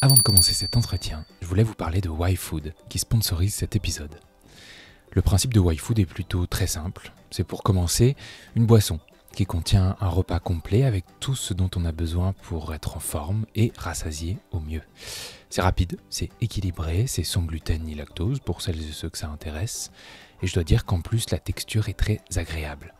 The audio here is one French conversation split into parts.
Avant de commencer cet entretien, je voulais vous parler de YFood qui sponsorise cet épisode. Le principe de YFood est plutôt très simple. C'est pour commencer une boisson qui contient un repas complet avec tout ce dont on a besoin pour être en forme et rassasié au mieux. C'est rapide, c'est équilibré, c'est sans gluten ni lactose pour celles et ceux que ça intéresse. Et je dois dire qu'en plus la texture est très agréable.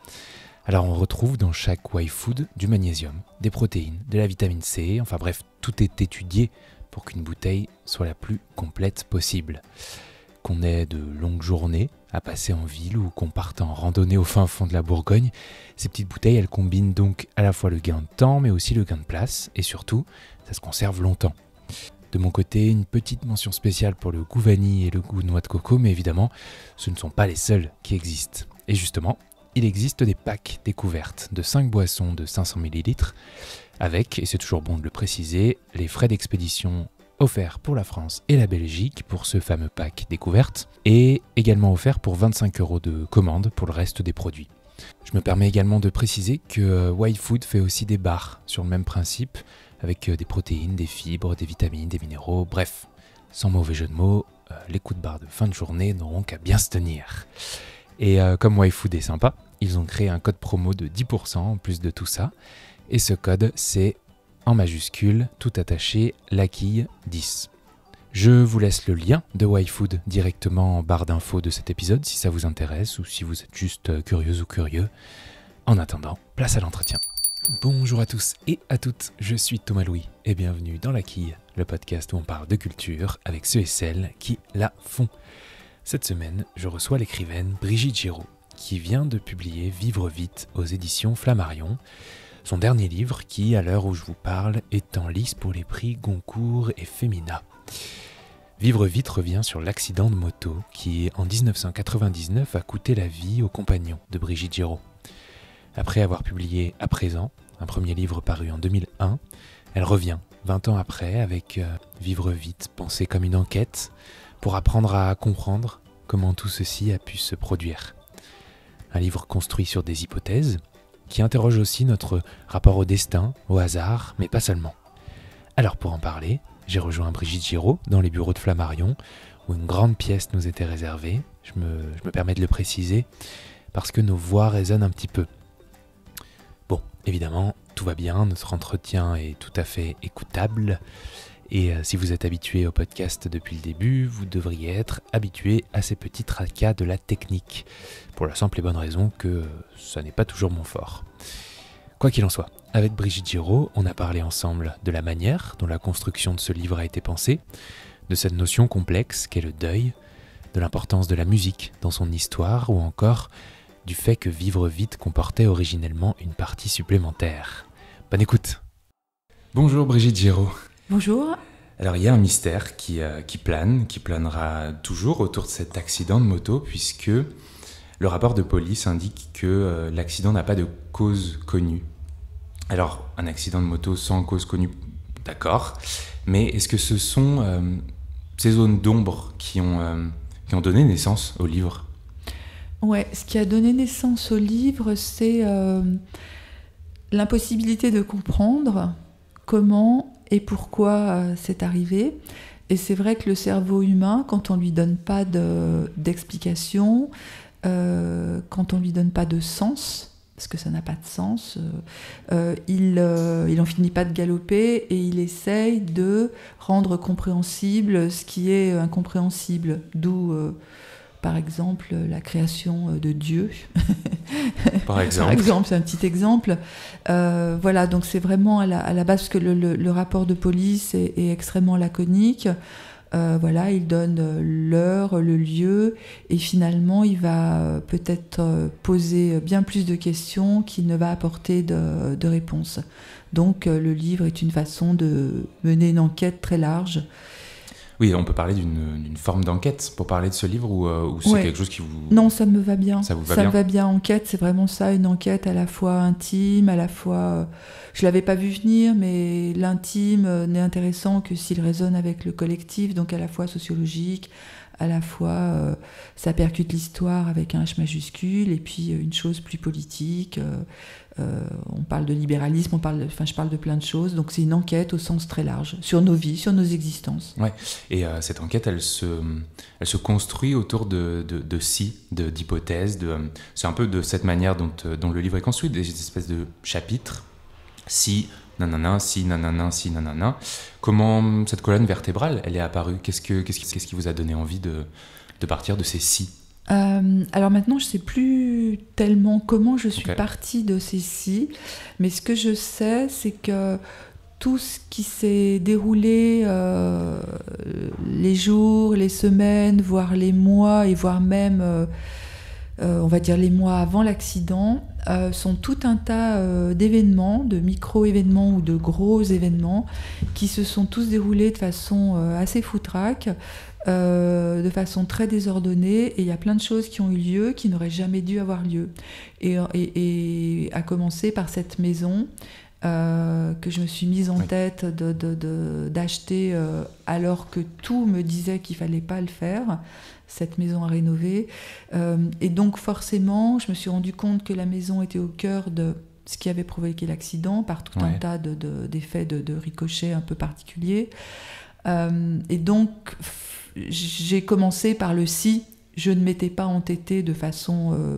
Alors on retrouve dans chaque YFood du magnésium, des protéines, de la vitamine C, enfin bref, tout est étudié pour qu'une bouteille soit la plus complète possible. Qu'on ait de longues journées à passer en ville ou qu'on parte en randonnée au fin fond de la Bourgogne, ces petites bouteilles, elles combinent donc à la fois le gain de temps mais aussi le gain de place et surtout, ça se conserve longtemps. De mon côté, une petite mention spéciale pour le goût vanille et le goût noix de coco, mais évidemment, ce ne sont pas les seuls qui existent. Et justement, il existe des packs découvertes de 5 boissons de 500 ml avec, et c'est toujours bon de le préciser, les frais d'expédition offerts pour la France et la Belgique pour ce fameux pack découverte et également offert pour 25 € de commande pour le reste des produits. Je me permets également de préciser que YFood fait aussi des bars sur le même principe avec des protéines, des fibres, des vitamines, des minéraux, bref, sans mauvais jeu de mots, les coups de barre de fin de journée n'auront qu'à bien se tenir. Et comme YFood est sympa, ils ont créé un code promo de 10% en plus de tout ça. Et ce code, c'est en majuscule, tout attaché, laquille10. Je vous laisse le lien de YFood directement en barre d'infos de cet épisode si ça vous intéresse ou si vous êtes juste curieuse ou curieux. En attendant, place à l'entretien. Bonjour à tous et à toutes, je suis Thomas Louis et bienvenue dans La Quille, le podcast où on parle de culture avec ceux et celles qui la font. Cette semaine, je reçois l'écrivaine Brigitte Giraud qui vient de publier Vivre vite aux éditions Flammarion. Son dernier livre qui, à l'heure où je vous parle, est en lice pour les prix Goncourt et Femina. Vivre vite revient sur l'accident de moto qui, en 1999, a coûté la vie aux compagnons de Brigitte Giraud. Après avoir publié À présent, un premier livre paru en 2001, elle revient, 20 ans après, avec Vivre vite, pensé comme une enquête, pour apprendre à comprendre comment tout ceci a pu se produire. Un livre construit sur des hypothèses, qui interroge aussi notre rapport au destin, au hasard, mais pas seulement. Alors pour en parler, j'ai rejoint Brigitte Giraud dans les bureaux de Flammarion, où une grande pièce nous était réservée. Je me permets de le préciser, parce que nos voix résonnent un petit peu. Bon, évidemment, tout va bien, notre entretien est tout à fait écoutable, et si vous êtes habitué au podcast depuis le début, vous devriez être habitué à ces petits tracas de la technique, pour la simple et bonne raison que ça n'est pas toujours mon fort. Quoi qu'il en soit, avec Brigitte Giraud, on a parlé ensemble de la manière dont la construction de ce livre a été pensée, de cette notion complexe qu'est le deuil, de l'importance de la musique dans son histoire, ou encore du fait que Vivre vite comportait originellement une partie supplémentaire. Bonne écoute. Bonjour Brigitte Giraud. Bonjour. Alors il y a un mystère qui planera toujours autour de cet accident de moto puisque le rapport de police indique que l'accident n'a pas de cause connue. Alors un accident de moto sans cause connue, d'accord, mais est-ce que ce sont ces zones d'ombre qui ont donné naissance au livre ? Ouais, ce qui a donné naissance au livre, c'est l'impossibilité de comprendre comment et pourquoi c'est arrivé. Et c'est vrai que le cerveau humain, quand on ne lui donne pas d'explication, quand on ne lui donne pas de sens, parce que ça n'a pas de sens, il n'en finit pas de galoper et il essaye de rendre compréhensible ce qui est incompréhensible. D'où, par exemple, la création de Dieu. Par exemple, c'est un petit exemple. Voilà, donc c'est vraiment à la base, parce que le rapport de police est extrêmement laconique. Voilà, il donne l'heure, le lieu, et finalement, il va peut-être poser bien plus de questions qu'il ne va apporter de réponses. Donc, le livre est une façon de mener une enquête très large. Oui, on peut parler d'une forme d'enquête pour parler de ce livre ou c'est quelque chose qui vous... Non, ça me va bien. Ça vous va bien ? Ça me va bien, enquête, c'est vraiment ça, une enquête à la fois intime, à la fois... je ne l'avais pas vu venir, mais l'intime n'est intéressant que s'il résonne avec le collectif, donc à la fois sociologique, à la fois ça percute l'histoire avec un H majuscule et puis une chose plus politique. On parle de libéralisme, je parle de plein de choses. Donc c'est une enquête au sens très large sur nos vies, sur nos existences. Ouais. Et cette enquête, elle se construit autour de si, d'hypothèses. C'est un peu de cette manière dont le livre est construit, des espèces de chapitres. Si, nanana, si, nanana, si, nanana. Comment cette colonne vertébrale, elle est apparue ? Qu'est-ce qui vous a donné envie de partir de ces si ? Alors maintenant, je ne sais plus tellement comment je suis partie de ces si, mais ce que je sais, c'est que tout ce qui s'est déroulé les jours, les semaines, voire les mois, et voire même, on va dire les mois avant l'accident, sont tout un tas d'événements, de micro-événements ou de gros événements qui se sont tous déroulés de façon assez foutraque, de façon très désordonnée, et il y a plein de choses qui ont eu lieu qui n'auraient jamais dû avoir lieu. Et à commencer par cette maison que je me suis mise en tête d'acheter alors que tout me disait qu'il ne fallait pas le faire, cette maison à rénover. Et donc forcément, je me suis rendu compte que la maison était au cœur de ce qui avait provoqué l'accident, par tout un tas d'effets de ricochets un peu particuliers. Et donc, j'ai commencé par le si. Je ne m'étais pas entêtée de façon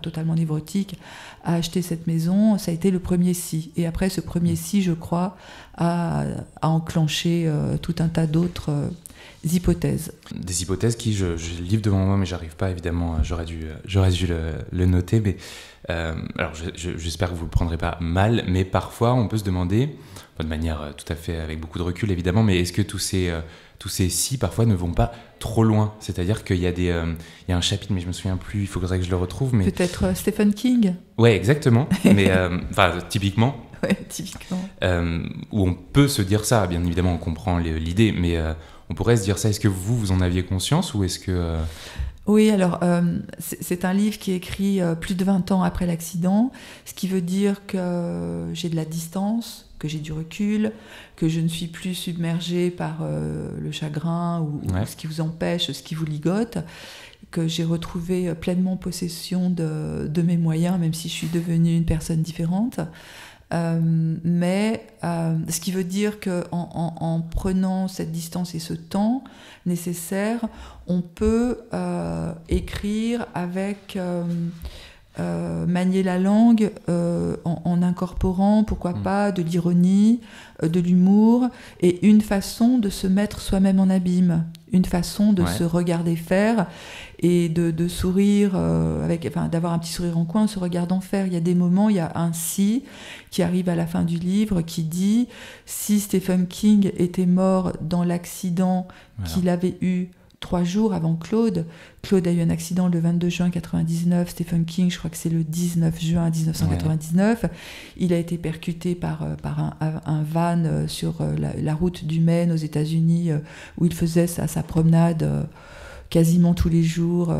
totalement névrotique à acheter cette maison. Ça a été le premier si. Et après ce premier si, je crois, a enclenché tout un tas d'autres hypothèses. Des hypothèses qui, je le livre devant moi, mais j'arrive pas, évidemment, j'aurais dû le noter. Mais, alors, j'espère que vous le prendrez pas mal, mais parfois, on peut se demander, de manière tout à fait avec beaucoup de recul, évidemment, mais est-ce que tous ces si, parfois, ne vont pas trop loin ? C'est-à-dire qu'il y a un chapitre, mais je me souviens plus, il faudrait que je le retrouve. Mais... Peut-être Stephen King ? Ouais, exactement. Mais, typiquement. Ouais, typiquement. Où on peut se dire ça, bien évidemment, on comprend l'idée, mais on pourrait se dire ça. Est-ce que vous en aviez conscience, ou est-ce que... Oui, alors c'est un livre qui est écrit plus de 20 ans après l'accident, ce qui veut dire que j'ai de la distance, que j'ai du recul, que je ne suis plus submergée par le chagrin ou ce qui vous empêche, ce qui vous ligote, que j'ai retrouvé pleinement possession de mes moyens, même si je suis devenue une personne différente. Mais ce qui veut dire qu'en prenant cette distance et ce temps nécessaire, on peut écrire avec... manier la langue en incorporant, pourquoi pas, de l'ironie, de l'humour, et une façon de se mettre soi-même en abîme, une façon de se regarder faire et de sourire, d'avoir un petit sourire en coin en se regardant faire. Il y a des moments, il y a un si qui arrive à la fin du livre qui dit « Si Stephen King était mort dans l'accident qu'il avait eu 3 jours avant Claude a eu un accident le 22 juin 1999, Stephen King, je crois que c'est le 19 juin 1999. Il a été percuté par un van sur la route du Maine aux États-Unis, où il faisait sa promenade quasiment tous les jours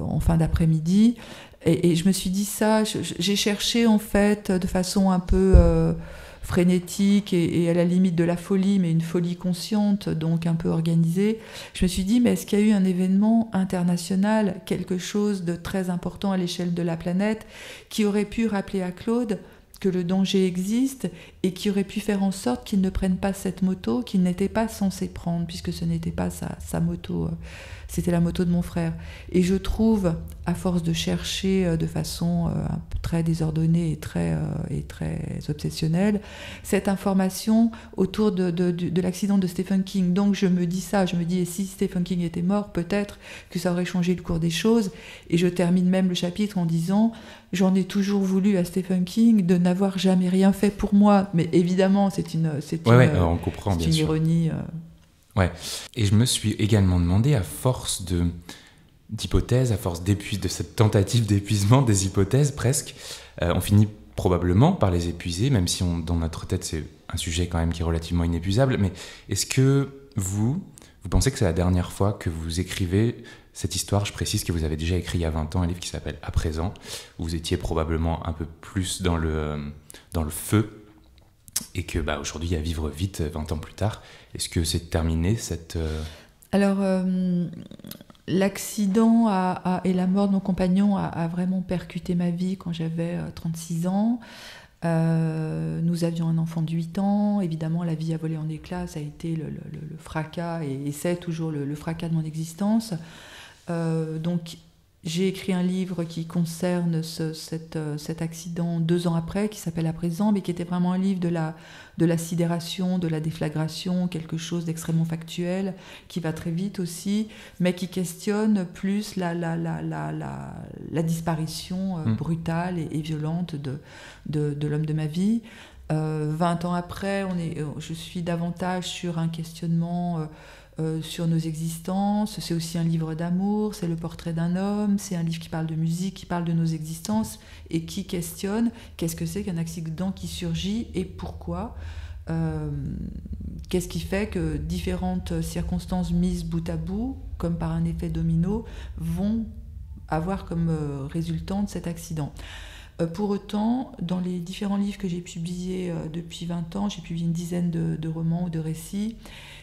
en fin d'après-midi. Et je me suis dit ça, j'ai cherché en fait de façon un peu... frénétique et à la limite de la folie, mais une folie consciente, donc un peu organisée. Je me suis dit, mais est-ce qu'il y a eu un événement international, quelque chose de très important à l'échelle de la planète, qui aurait pu rappeler à Claude que le danger existe et qui aurait pu faire en sorte qu'il ne prenne pas cette moto qu'il n'était pas censé prendre, puisque ce n'était pas sa moto, c'était la moto de mon frère. Et je trouve, à force de chercher de façon très désordonnée et très obsessionnelle, cette information autour de l'accident de Stephen King. Donc je me dis, et si Stephen King était mort, peut-être que ça aurait changé le cours des choses. Et je termine même le chapitre en disant, j'en ai toujours voulu à Stephen King de n'avoir jamais rien fait pour moi. Mais évidemment, c'est une on comprend, bien sûr. Ironie. Ouais. Et je me suis également demandé, à force d'hypothèses, à force de cette tentative d'épuisement des hypothèses presque, on finit probablement par les épuiser, même si dans notre tête c'est un sujet quand même qui est relativement inépuisable. Mais est-ce que vous pensez que c'est la dernière fois que vous écrivez cette histoire? Je précise que vous avez déjà écrit il y a 20 ans un livre qui s'appelle « À présent », où vous étiez probablement un peu plus dans le feu, et que aujourd'hui, à vivre vite, 20 ans plus tard, est-ce que c'est terminé cette... Alors, l'accident et la mort de mon compagnon a vraiment percuté ma vie quand j'avais 36 ans. Nous avions un enfant de 8 ans. Évidemment, la vie a volé en éclats. Ça a été le fracas, et c'est toujours le fracas de mon existence. Donc, j'ai écrit un livre qui concerne cet accident 2 ans après, qui s'appelle À présent, mais qui était vraiment un livre de la sidération, de la déflagration, quelque chose d'extrêmement factuel, qui va très vite aussi, mais qui questionne plus la disparition brutale et violente de l'homme de ma vie. 20 ans après, je suis davantage sur un questionnement sur nos existences. C'est aussi un livre d'amour, c'est le portrait d'un homme, c'est un livre qui parle de musique, qui parle de nos existences et qui questionne qu'est-ce que c'est qu'un accident qui surgit et pourquoi. Qu'est-ce qui fait que différentes circonstances mises bout à bout, comme par un effet domino, vont avoir comme résultante cet accident. Pour autant, dans les différents livres que j'ai publiés depuis 20 ans, j'ai publié une dizaine de romans ou de récits,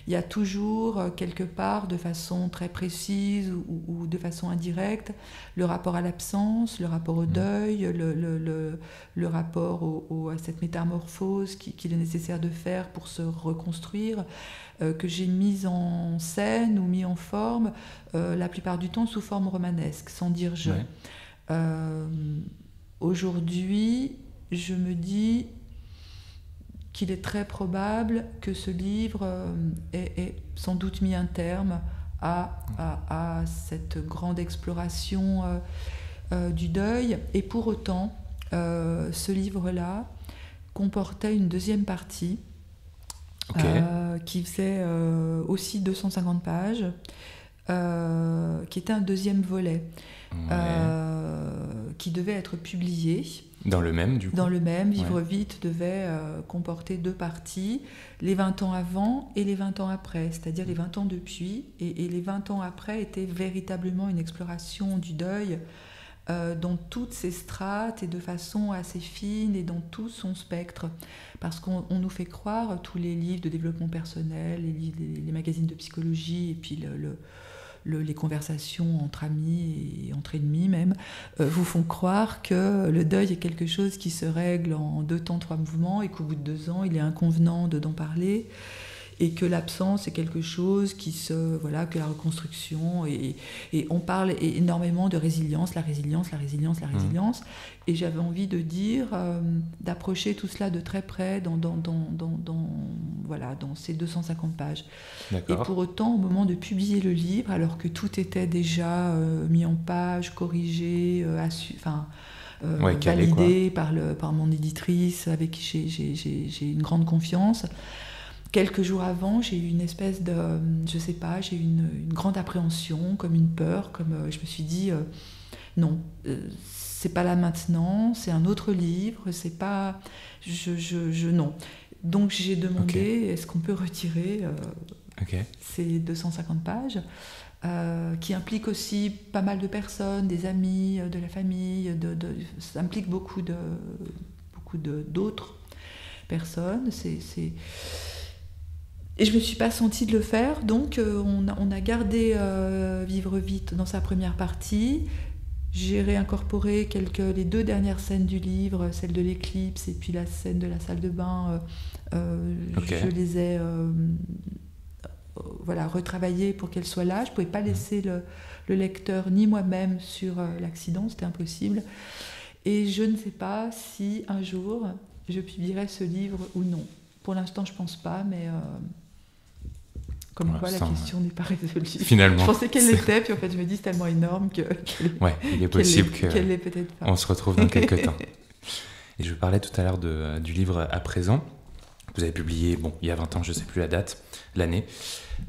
il y a toujours quelque part, de façon très précise ou de façon indirecte, le rapport à l'absence, le rapport au deuil, le rapport à cette métamorphose qu'il est nécessaire de faire pour se reconstruire, que j'ai mis en scène ou mis en forme, la plupart du temps sous forme romanesque, sans dire je. Ouais. Aujourd'hui, je me dis qu'il est très probable que ce livre ait sans doute mis un terme à cette grande exploration du deuil. Et pour autant, ce livre-là comportait une deuxième partie qui faisait aussi 250 pages, qui était un deuxième volet. Qui devait être publié. Dans le même, du coup. Dans le même, Vivre vite devait comporter 2 parties, les 20 ans avant et les 20 ans après, c'est-à-dire les 20 ans depuis, et les 20 ans après étaient véritablement une exploration du deuil dans toutes ses strates et de façon assez fine et dans tout son spectre. Parce qu'on nous fait croire, tous les livres de développement personnel, les magazines de psychologie et puis les conversations entre amis et entre ennemis même, vous font croire que le deuil est quelque chose qui se règle en 2 temps, 3 mouvements et qu'au bout de 2 ans, il est inconvenant d'en parler et que l'absence est quelque chose que la reconstruction, et on parle énormément de résilience, la résilience. Et j'avais envie de dire, d'approcher tout cela de très près dans ces 250 pages. D'accord. Et pour autant, au moment de publier le livre, alors que tout était déjà mis en page, corrigé, validé par mon éditrice, avec qui j'ai une grande confiance, quelques jours avant, j'ai eu une espèce de, j'ai eu une grande appréhension, comme une peur, je me suis dit, non, c'est pas là maintenant, c'est un autre livre, c'est pas, non. Donc j'ai demandé, est-ce qu'on peut retirer ces 250 pages, qui impliquent aussi pas mal de personnes, des amis, de la famille, ça implique beaucoup d'autres personnes, Et je ne me suis pas sentie de le faire, donc on a gardé Vivre vite dans sa première partie. J'ai réincorporé les 2 dernières scènes du livre, celle de l'éclipse et puis la scène de la salle de bain. Je les ai retravaillées pour qu'elles soient là. Je ne pouvais pas laisser le lecteur ni moi-même sur l'accident, c'était impossible. Et je ne sais pas si un jour je publierai ce livre ou non. Pour l'instant, je ne pense pas, mais... Comme quoi, la question n'est pas résolue. Finalement. Je pensais qu'elle l'était, puis en fait, je me dis, c'est tellement énorme il est possible qu'elle l'est peut-être pas. On se retrouve dans quelques temps. Et je parlais tout à l'heure du livre À présent. Vous avez publié, il y a 20 ans, je ne sais plus la date, l'année.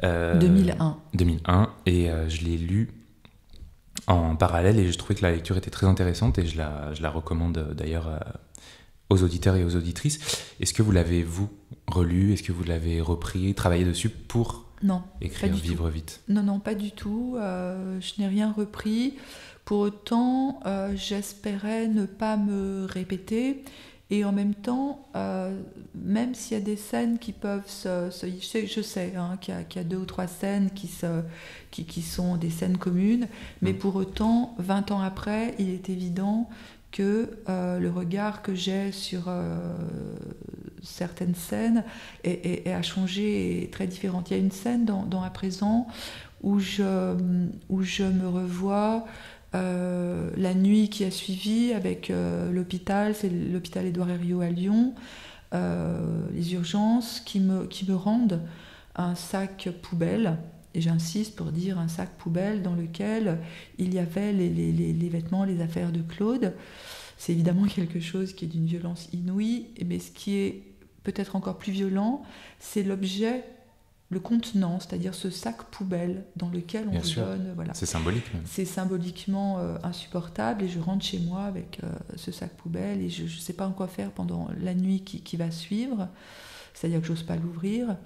2001. 2001, et je l'ai lu en parallèle, et je trouvais que la lecture était très intéressante, et je la recommande d'ailleurs aux auditeurs et aux auditrices. Est-ce que vous l'avez, vous, relu? Est-ce que vous l'avez repris, travaillé dessus pour écrire Vivre vite? Non, pas du tout. Je n'ai rien repris. Pour autant, j'espérais ne pas me répéter Et en même temps, même s'il y a des scènes qui peuvent je sais qu'il y a 2 ou 3 scènes qui sont des scènes communes, mais pour autant, 20 ans après, il est évident que le regard que j'ai sur certaines scènes a changé, est très différent. Il y a une scène dans À présent où je me revois la nuit qui a suivi avec l'hôpital, c'est l'hôpital Édouard Herriot à Lyon, les urgences qui me rendent un sac poubelle, et j'insiste pour dire un sac poubelle dans lequel il y avait les vêtements, les affaires de Claude. C'est évidemment quelque chose qui est d'une violence inouïe, mais ce qui est peut-être encore plus violent, c'est l'objet, le contenant, c'est-à-dire ce sac poubelle dans lequel on vous donne. Voilà. C'est symbolique. Même. C'est symboliquement insupportable, et je rentre chez moi avec ce sac poubelle et je ne sais pas en quoi faire pendant la nuit qui va suivre, c'est-à-dire que j'ose pas l'ouvrir.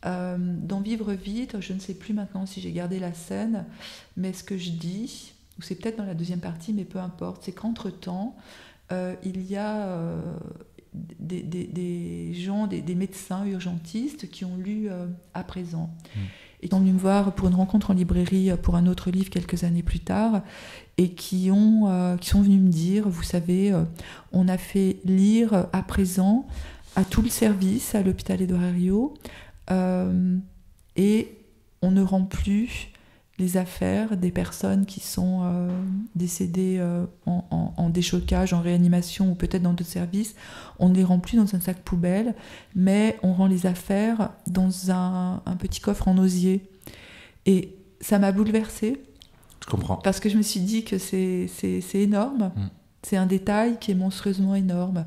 Dans Vivre vite, je ne sais plus maintenant si j'ai gardé la scène, mais ce que je dis, ou c'est peut-être dans la deuxième partie, mais peu importe, c'est qu'entre-temps, il y a des gens, des médecins urgentistes qui ont lu À présent. Et qui sont venus me voir pour une rencontre en librairie pour un autre livre quelques années plus tard, et qui sont venus me dire, vous savez, on a fait lire À présent à tout le service à l'hôpital Édouard Herriot, et on ne rend plus les affaires des personnes qui sont décédées en déchocage, en réanimation ou peut-être dans d'autres services. On ne les rend plus dans un sac poubelle, mais on rend les affaires dans un petit coffre en osier. Et ça m'a bouleversée. Je comprends. Parce que je me suis dit que c'est énorme. C'est un détail qui est monstrueusement énorme.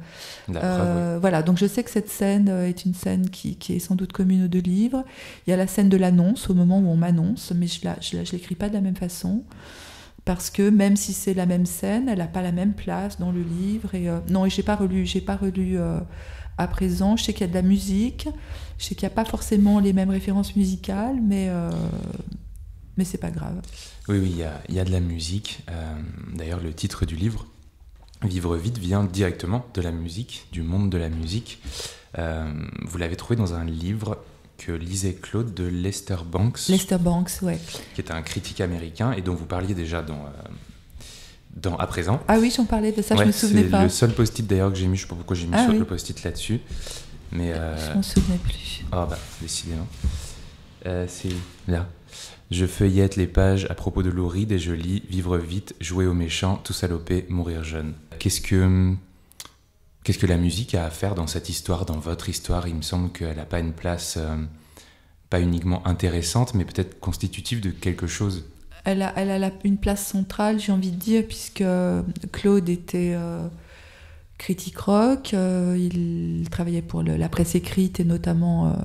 Voilà, donc je sais que cette scène est une scène qui est sans doute commune aux 2 livres. Il y a la scène de l'annonce, au moment où on m'annonce, mais je l'écris pas de la même façon, parce que même si c'est la même scène, elle n'a pas la même place dans le livre. Et j'ai pas relu À présent. Je sais qu'il y a de la musique, je sais qu'il n'y a pas forcément les mêmes références musicales, mais c'est pas grave. Oui, il y a de la musique. D'ailleurs, le titre du livre, Vivre vite, vient directement de la musique, du monde de la musique. Vous l'avez trouvé dans un livre que lisait Claude de Lester Banks. Lester Banks, ouais. Qui est un critique américain et dont vous parliez déjà dans À présent. Ah oui, j'en parlais de ça, je me souvenais pas. C'est le seul post-it d'ailleurs que j'ai mis, je sais pas pourquoi j'ai mis le post-it là-dessus. Mais je m'en souvenais plus. Ah bah, décidément. C'est là. Je feuillette les pages à propos de Lou Reed et je lis « Vivre vite, jouer aux méchants, tout saloper, mourir jeune ». Qu'est-ce que la musique a à faire dans cette histoire, dans votre histoire ? Il me semble qu'elle n'a pas une place, pas uniquement intéressante, mais peut-être constitutive de quelque chose. Elle a une place centrale, j'ai envie de dire, puisque Claude était critique rock, il travaillait pour la presse écrite et notamment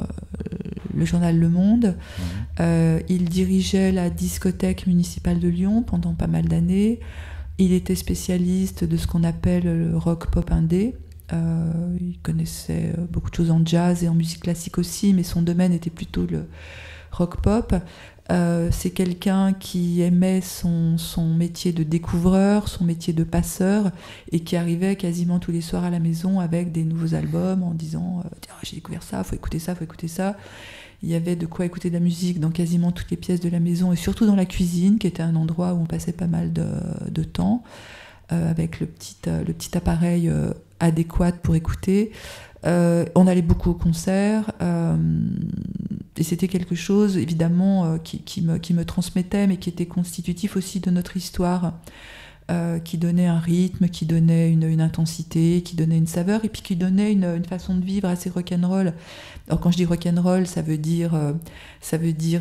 le journal Le Monde. Il dirigeait la discothèque municipale de Lyon pendant pas mal d'années. Il était spécialiste de ce qu'on appelle le rock pop indé. Il connaissait beaucoup de choses en jazz et en musique classique aussi, mais son domaine était plutôt le rock pop. C'est quelqu'un qui aimait son métier de découvreur, son métier de passeur, et qui arrivait quasiment tous les soirs à la maison avec des nouveaux albums en disant j'ai découvert ça, faut écouter ça, faut écouter ça. Il y avait de quoi écouter de la musique dans quasiment toutes les pièces de la maison, et surtout dans la cuisine, qui était un endroit où on passait pas mal de temps, avec le petit appareil adéquat pour écouter. On allait beaucoup au concert, et c'était quelque chose évidemment qui me transmettait, mais qui était constitutif aussi de notre histoire, qui donnait un rythme, qui donnait une intensité, qui donnait une saveur, et puis qui donnait une façon de vivre assez rock'n'roll. Alors quand je dis rock'n'roll, ça veut dire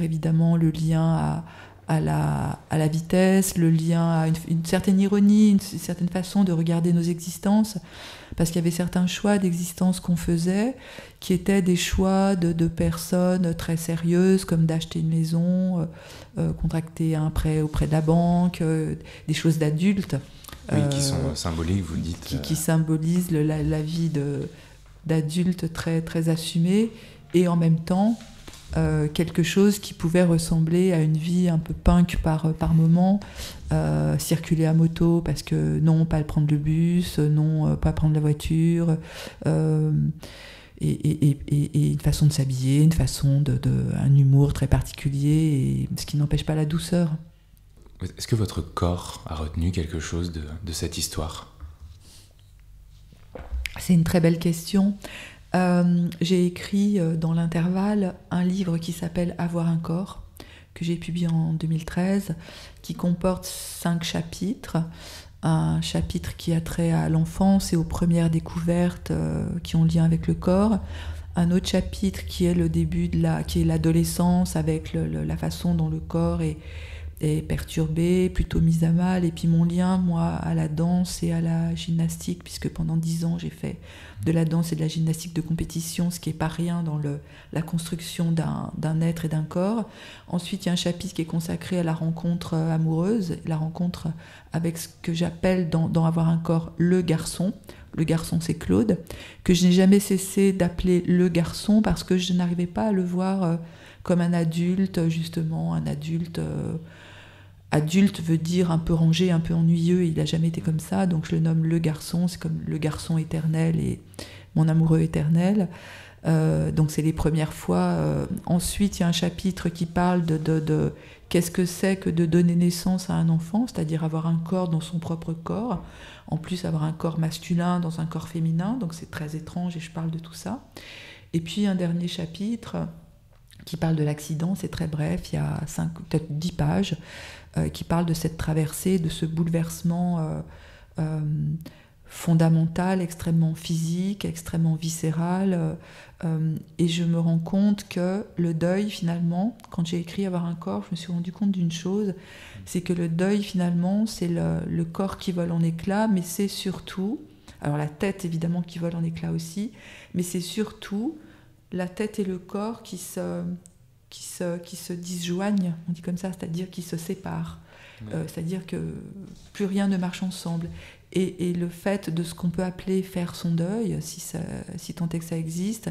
évidemment le lien à la vitesse, le lien à une certaine ironie, une certaine façon de regarder nos existences, parce qu'il y avait certains choix d'existence qu'on faisait qui étaient des choix de personnes très sérieuses, comme d'acheter une maison, contracter un prêt auprès de la banque, des choses d'adultes. Oui, qui sont symboliques, vous le dites. Qui symbolisent la vie d'adulte très, très assumée, et en même temps quelque chose qui pouvait ressembler à une vie un peu punk par moment, circuler à moto parce que non, pas prendre le bus, non, pas prendre la voiture, et une façon de s'habiller, une façon un humour très particulier, ce qui n'empêche pas la douceur. Est-ce que votre corps a retenu quelque chose de cette histoire ? C'est une très belle question. J'ai écrit dans l'intervalle un livre qui s'appelle « Avoir un corps », que j'ai publié en 2013, qui comporte 5 chapitres. Un chapitre qui a trait à l'enfance et aux premières découvertes qui ont lien avec le corps. Un autre chapitre qui est le début qui est l'adolescence, avec la façon dont le corps est perturbé, plutôt mis à mal, et puis mon lien, moi, à la danse et à la gymnastique, puisque pendant 10 ans, j'ai fait de la danse et de la gymnastique de compétition, ce qui n'est pas rien dans la construction d'un être et d'un corps. Ensuite, il y a un chapitre qui est consacré à la rencontre amoureuse, la rencontre avec ce que j'appelle dans Avoir un corps, le garçon. Le garçon, c'est Claude, que je n'ai jamais cessé d'appeler le garçon, parce que je n'arrivais pas à le voir comme un adulte, justement, un adulte... Adulte veut dire un peu rangé, un peu ennuyeux, il n'a jamais été comme ça, donc je le nomme le garçon, c'est comme le garçon éternel et mon amoureux éternel. Donc c'est les premières fois. Ensuite, il y a un chapitre qui parle de qu'est-ce que c'est que de donner naissance à un enfant, c'est-à-dire avoir un corps dans son propre corps, en plus avoir un corps masculin dans un corps féminin, donc c'est très étrange et je parle de tout ça. Et puis un dernier chapitre qui parle de l'accident, c'est très bref, il y a 5, peut-être 10 pages, qui parle de cette traversée, de ce bouleversement fondamental, extrêmement physique, extrêmement viscéral. Et je me rends compte que le deuil, finalement, quand j'ai écrit Avoir un corps, je me suis rendu compte d'une chose, c'est que le deuil, finalement, c'est le corps qui vole en éclats, mais c'est surtout, alors la tête, évidemment, qui vole en éclats aussi, mais c'est surtout la tête et le corps qui se disjoignent, on dit comme ça, c'est-à-dire qui se séparent. C'est-à-dire que plus rien ne marche ensemble. Et le fait de ce qu'on peut appeler faire son deuil, si tant est que ça existe,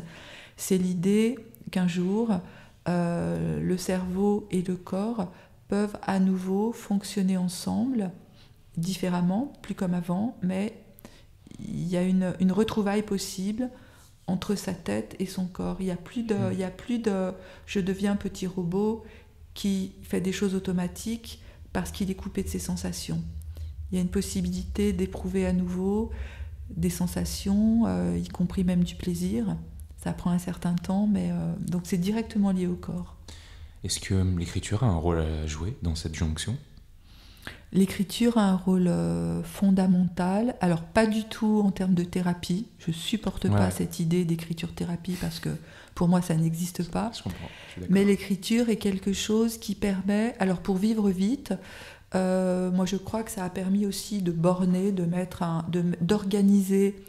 c'est l'idée qu'un jour, le cerveau et le corps peuvent à nouveau fonctionner ensemble, différemment, plus comme avant, mais il y a une retrouvaille possible entre sa tête et son corps. Il y a plus de je deviens un petit robot qui fait des choses automatiques parce qu'il est coupé de ses sensations. Il y a une possibilité d'éprouver à nouveau des sensations, y compris même du plaisir. Ça prend un certain temps, mais donc c'est directement lié au corps. Est-ce que l'écriture a un rôle à jouer dans cette jonction ? L'écriture a un rôle fondamental. Alors, pas du tout en termes de thérapie. Je ne supporte pas cette idée d'écriture-thérapie parce que pour moi, ça n'existe pas. Je comprends, je suis d'accord. Mais l'écriture est quelque chose qui permet... Alors, pour vivre vite, moi, je crois que ça a permis aussi de borner, d'organiser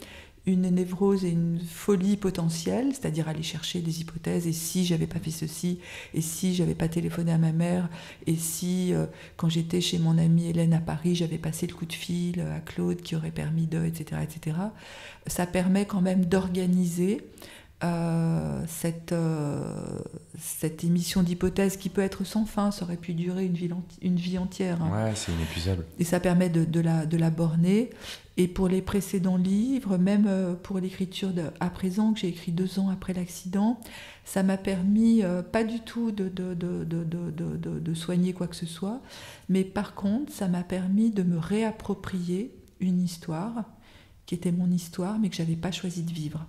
une névrose et une folie potentielle, c'est-à-dire aller chercher des hypothèses, et si j'avais pas fait ceci, et si j'avais pas téléphoné à ma mère, et si quand j'étais chez mon amie Hélène à Paris, j'avais passé le coup de fil à Claude qui aurait permis de, etc., etc. Ça permet quand même d'organiser cette émission d'hypothèses qui peut être sans fin, ça aurait pu durer une vie entière. Ouais, c'est inépuisable. Et ça permet de la borner. Et pour les précédents livres, même pour l'écriture à présent, que j'ai écrit 2 ans après l'accident, ça m'a permis pas du tout de soigner quoi que ce soit, mais par contre, ça m'a permis de me réapproprier une histoire qui était mon histoire, mais que je n'avais pas choisi de vivre.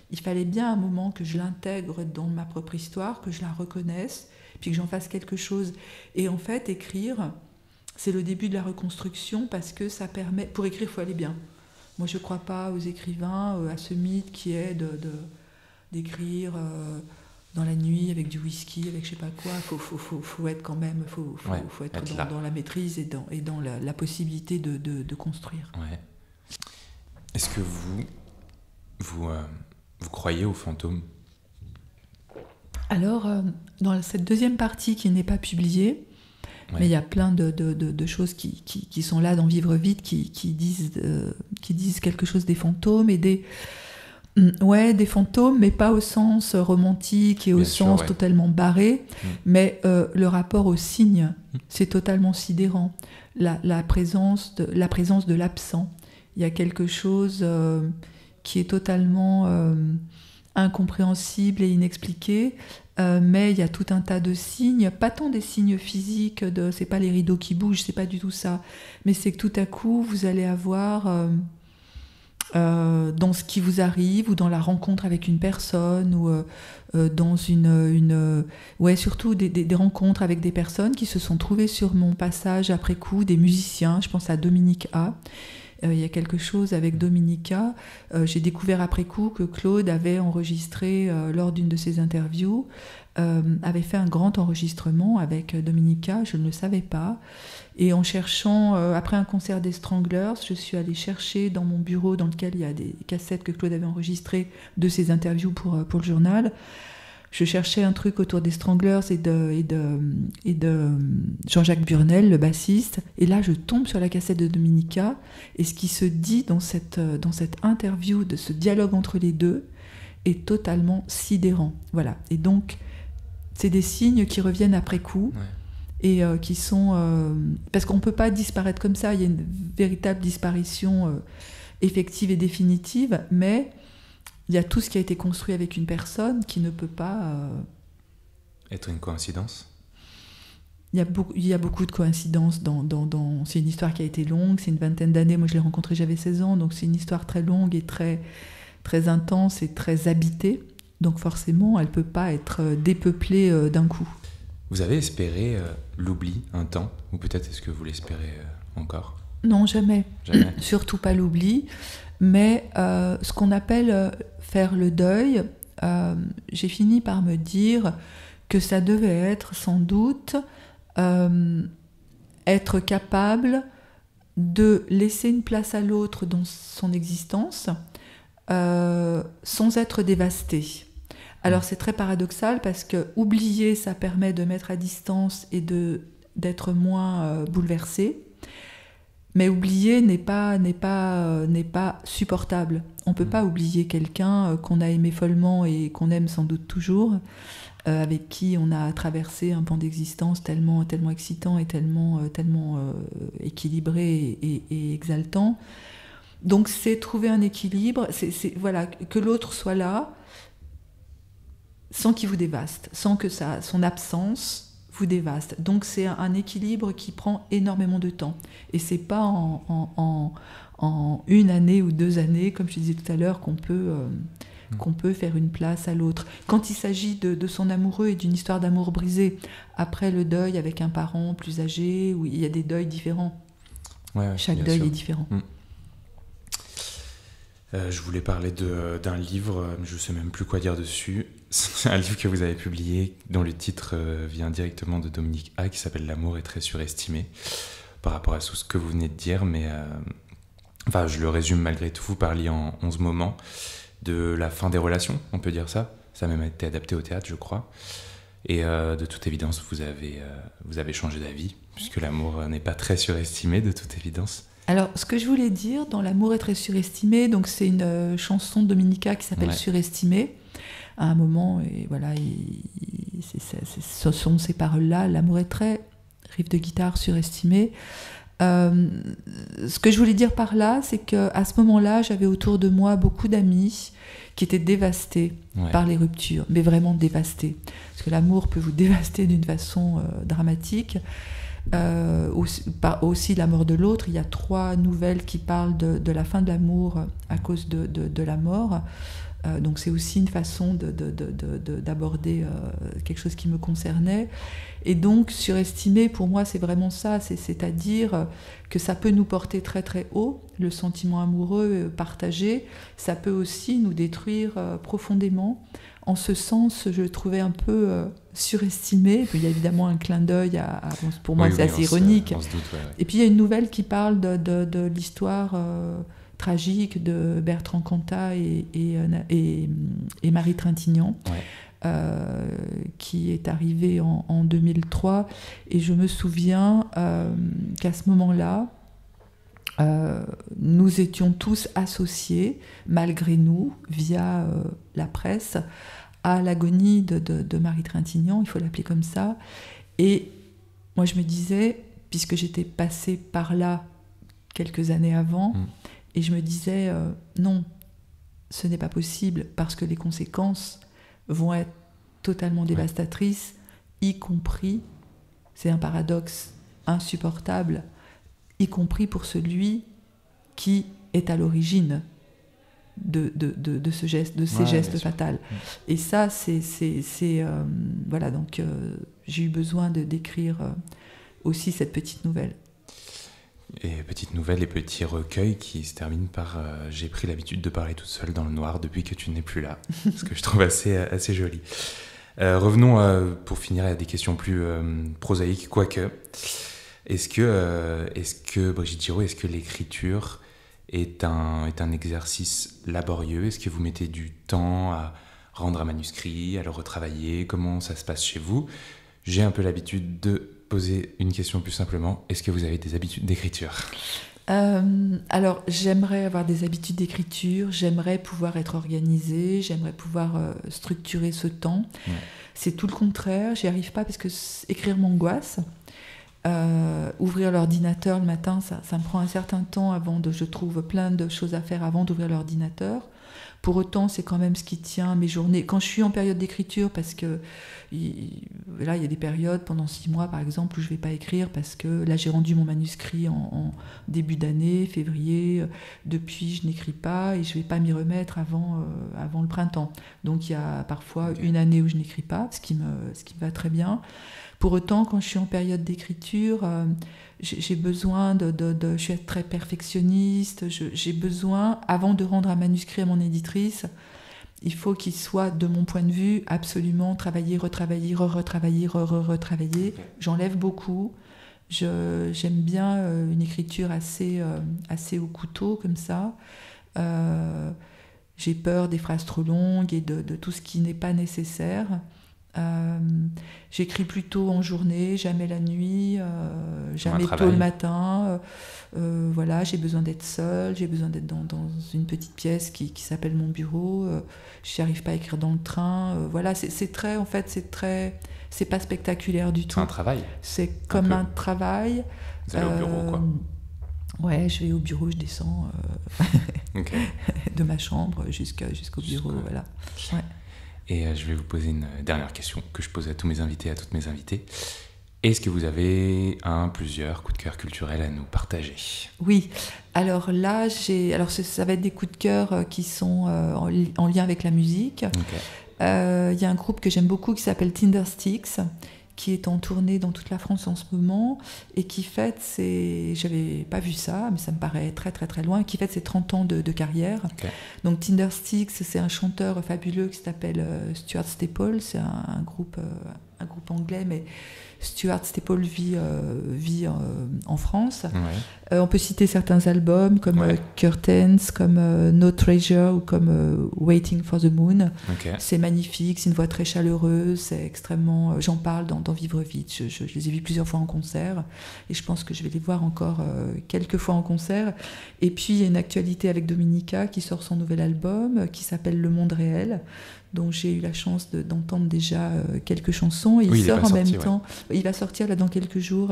Il fallait bien un moment que je l'intègre dans ma propre histoire, que je la reconnaisse, puis que j'en fasse quelque chose. Et en fait, écrire, c'est le début de la reconstruction parce que ça permet... Pour écrire, il faut aller bien. Moi, je ne crois pas aux écrivains, à ce mythe qui est d'écrire dans la nuit avec du whisky, avec je ne sais pas quoi. Faut être quand même... faut être dans la maîtrise et dans la possibilité de construire. Ouais. Est-ce que vous croyez aux fantômes ? Alors, dans cette deuxième partie qui n'est pas publiée, mais il y a plein de choses qui sont là dans Vivre vite, qui disent quelque chose des fantômes et Ouais, des fantômes, mais pas au sens romantique et au sens totalement barré, mais le rapport aux signes, c'est totalement sidérant. La présence de l'absent. Il y a quelque chose qui est totalement incompréhensible et inexpliqué, mais il y a tout un tas de signes, pas tant des signes physiques, c'est pas les rideaux qui bougent, c'est pas du tout ça, mais c'est que tout à coup, vous allez avoir... dans ce qui vous arrive ou dans la rencontre avec une personne ou dans surtout des rencontres avec des personnes qui se sont trouvées sur mon passage après coup, des musiciens, je pense à Dominique A. Il y a quelque chose avec Dominique A. J'ai découvert après coup que Claude avait enregistré lors d'une de ses interviews, avait fait un grand enregistrement avec Dominique A, je ne le savais pas. Et en cherchant, après un concert des Stranglers, je suis allée chercher dans mon bureau dans lequel il y a des cassettes que Claude avait enregistrées de ses interviews pour le journal. Je cherchais un truc autour des Stranglers et de Jean-Jacques Burnel, le bassiste. Et là, je tombe sur la cassette de Dominica. Et ce qui se dit dans cette interview, de ce dialogue entre les deux, est totalement sidérant. Voilà. Et donc, c'est des signes qui reviennent après coup. Ouais. Et qui sont... parce qu'on ne peut pas disparaître comme ça, il y a une véritable disparition effective et définitive, mais il y a tout ce qui a été construit avec une personne qui ne peut pas... être une coïncidence. Il y a beaucoup de coïncidences dans... C'est une histoire qui a été longue, c'est une vingtaine d'années, moi je l'ai rencontrée, j'avais 16 ans, donc c'est une histoire très longue et très, très intense et très habitée, donc forcément elle ne peut pas être dépeuplée d'un coup. Vous avez espéré l'oubli un temps, ou peut-être est-ce que vous l'espérez encore ? Non, jamais. Surtout pas l'oubli, mais ce qu'on appelle faire le deuil, j'ai fini par me dire que ça devait être sans doute être capable de laisser une place à l'autre dans son existence sans être dévasté. Alors c'est très paradoxal parce que oublier, ça permet de mettre à distance et d'être moins bouleversé. Mais oublier n'est pas supportable. On ne peut pas oublier quelqu'un qu'on a aimé follement et qu'on aime sans doute toujours, avec qui on a traversé un pan d'existence tellement excitant et tellement équilibré et exaltant. Donc c'est trouver un équilibre, voilà, que l'autre soit là, sans qu'il vous dévaste, sans que son absence vous dévaste. Donc c'est un équilibre qui prend énormément de temps. Et c'est pas en une année ou 2 années, comme je disais tout à l'heure, qu'on peut faire une place à l'autre. Quand il s'agit de son amoureux et d'une histoire d'amour brisée, après le deuil avec un parent plus âgé, où il y a des deuils différents. Ouais, chaque deuil est différent. Je voulais parler d'un livre, je ne sais même plus quoi dire dessus. C'est un livre que vous avez publié, dont le titre vient directement de Dominique A, qui s'appelle « L'amour est très surestimé », par rapport à tout ce que vous venez de dire, mais je le résume malgré tout. Vous parliez en 11 moments de la fin des relations, on peut dire ça. Ça a même été adapté au théâtre, je crois. Et de toute évidence, vous avez changé d'avis, puisque l'amour n'est pas très surestimé, de toute évidence. Alors, ce que je voulais dire dans L'amour est très surestimé, donc c'est une chanson de Dominica qui s'appelle Surestimé. À un moment, et voilà, ce sont ces paroles-là, l'amour est très, riff de guitare surestimé. Ce que je voulais dire par là, c'est qu'à ce moment-là, j'avais autour de moi beaucoup d'amis qui étaient dévastés par les ruptures, mais vraiment dévastés. Parce que l'amour peut vous dévaster d'une façon dramatique. Aussi la mort de l'autre. Il y a 3 nouvelles qui parlent de la fin de l'amour à cause de la mort. Donc c'est aussi une façon d'aborder quelque chose qui me concernait. Et donc surestimer, pour moi, c'est vraiment ça, c'est-à-dire que ça peut nous porter très très haut, le sentiment amoureux partagé, ça peut aussi nous détruire profondément. En ce sens, je le trouvais un peu surestimé. Il y a évidemment un clin d'œil pour moi, c'est assez ironique. On se doute, ouais. Et puis il y a une nouvelle qui parle de l'histoire tragique de Bertrand Cantat et Marie Trintignant, qui est arrivée en 2003. Et je me souviens qu'à ce moment-là, nous étions tous associés, malgré nous, via la presse, à l'agonie de Marie Trintignant, il faut l'appeler comme ça. Et moi, je me disais, puisque j'étais passée par là quelques années avant, et je me disais, non, ce n'est pas possible, parce que les conséquences vont être totalement dévastatrices, y compris, c'est un paradoxe insupportable, y compris pour celui qui est à l'origine de ce geste, de ces gestes fatals. Et ça, voilà, donc j'ai eu besoin d'écrire aussi cette petite nouvelle. Et petite nouvelle et petit recueil qui se termine par j'ai pris l'habitude de parler toute seule dans le noir depuis que tu n'es plus là, ce que je trouve assez joli. Revenons pour finir à des questions plus prosaïques, quoique. Est-ce que Brigitte Giraud, est-ce que l'écriture est un exercice laborieux? Est-ce que vous mettez du temps à rendre un manuscrit, à le retravailler? Comment ça se passe chez vous? J'ai un peu l'habitude de poser une question plus simplement. Est-ce que vous avez des habitudes d'écriture? Alors, j'aimerais avoir des habitudes d'écriture, j'aimerais pouvoir être organisée, j'aimerais pouvoir structurer ce temps. Ouais. C'est tout le contraire, j'y arrive pas parce que écrire m'angoisse. Ouvrir l'ordinateur le matin, ça me prend un certain temps je trouve plein de choses à faire avant d'ouvrir l'ordinateur. Pour autant, c'est quand même ce qui tient mes journées. Quand je suis en période d'écriture, parce que là, il y a des périodes, pendant 6 mois par exemple, où je ne vais pas écrire parce que là, j'ai rendu mon manuscrit en début d'année, février. Depuis, je n'écris pas et je ne vais pas m'y remettre avant le printemps. Donc, il y a parfois une année où je n'écris pas, ce qui me va très bien. Pour autant, quand je suis en période d'écriture, j'ai besoin je suis très perfectionniste, j'ai besoin, avant de rendre un manuscrit à mon éditrice, il faut qu'il soit, de mon point de vue, absolument travaillé, retravaillé, retravaillé. J'enlève beaucoup. J'aime bien une écriture assez au couteau, comme ça. J'ai peur des phrases trop longues et de tout ce qui n'est pas nécessaire. J'écris plutôt en journée, jamais la nuit, jamais tôt le matin. Voilà, j'ai besoin d'être seule, j'ai besoin d'être dans une petite pièce qui s'appelle mon bureau. Je n'y arrive pas à écrire dans le train. Voilà, c'est pas spectaculaire du tout. C'est un travail. C'est comme un travail. Vous allez au bureau, quoi. Ouais, je vais au bureau, je descends de ma chambre jusqu'au bureau, voilà. Ouais. Et je vais vous poser une dernière question que je pose à tous mes invités, à toutes mes invitées. Est-ce que vous avez plusieurs coups de cœur culturels à nous partager? Oui, alors là, ça va être des coups de cœur qui sont en lien avec la musique. Y a un groupe que j'aime beaucoup qui s'appelle Tindersticks, qui est en tournée dans toute la France en ce moment et qui fête j'avais pas vu ça, mais ça me paraît très très très loin, qui fête ses 30 ans de carrière. Donc Tindersticks, c'est un chanteur fabuleux qui s'appelle Stuart Staple, c'est un groupe anglais, mais Stuart Staple vit en France. On peut citer certains albums comme Curtains, comme No Treasure ou comme Waiting for the Moon. C'est magnifique, c'est une voix très chaleureuse, c'est extrêmement... J'en parle dans Vivre vite, je les ai vus plusieurs fois en concert et je pense que je vais les voir encore quelques fois en concert. Et puis il y a une actualité avec Dominica qui sort son nouvel album qui s'appelle Le Monde réel, dont j'ai eu la chance d'entendre déjà quelques chansons. Et il sort en même temps. Il va sortir là dans quelques jours.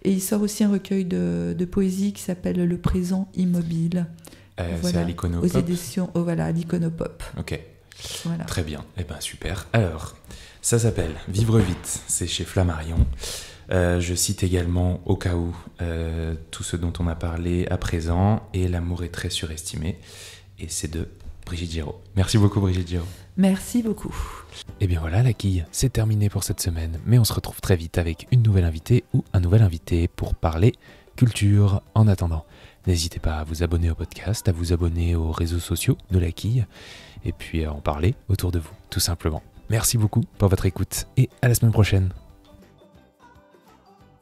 Et il sort aussi un recueil de poésie qui s'appelle Le présent immobile. C'est à l'Iconopop. Aux éditions, à l'Iconopop. Voilà. Très bien. Super. Alors, ça s'appelle Vivre vite. C'est chez Flammarion. Je cite également Au cas où tout ce dont on a parlé à présent et L'amour est très surestimé. Et c'est de Brigitte Giraud. Merci beaucoup, Brigitte Giraud. Merci beaucoup. Et bien voilà, la quille, c'est terminé pour cette semaine, mais on se retrouve très vite avec une nouvelle invitée ou un nouvel invité pour parler culture. En attendant, n'hésitez pas à vous abonner au podcast, à vous abonner aux réseaux sociaux de la quille, et puis à en parler autour de vous, tout simplement. Merci beaucoup pour votre écoute, et à la semaine prochaine.